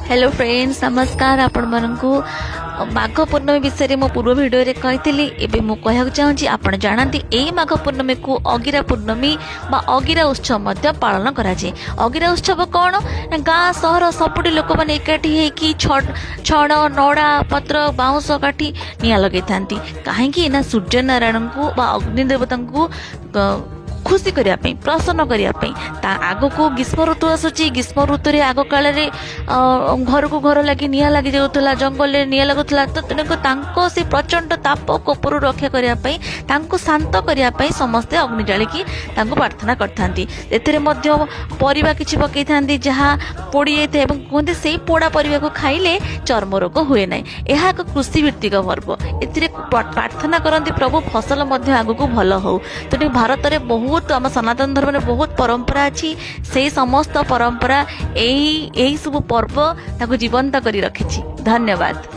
Hello friends नमस्कार आपण मानकु माघ पूर्णमी विषय मो पूर्व वीडियो रे कही एबे मु कहक चाहूँगी आपण जानती एई माघ पूर्णमी को अगिरा पूर्णमी बा अगिरा उत्सव मध्य पालन करा जाए। अगिरा उत्सव कौन गाँ सहर सबुठी लोक मैंने एकाठी होगी छड़ नड़ा पत्र बाउंश काठी निया लगे था कहीं ना सूर्य नारायण को बा अग्नि देवता को खुशी करने प्रसन्न करने आग को ग्रीष्म ऋतु आसूची ग्रीष्म ऋतु रे आग काल घर को घर लगी निया लगी जाऊला जंगल में निया लगुला तो तेणुक से प्रचंड ताप कोपर रक्षा करने शांत करने समस्ते अग्नि जालिकी प्रार्थना करते परिवा किसी पकई था जहाँ पोड़ी जाए कहते से पोड़ा परिवा को खाइले चर्म रोग हुए ना यह एक कृषि भित्तिक पर्व ए प्रार्थना करती प्रभु फसल आग को भल हो तो भारत में बहुत आम सनातन धर्म में बहुत परंपरा अच्छी से समस्त परंपरा यही सब पर्व जीवंत करी रखिछि। धन्यवाद।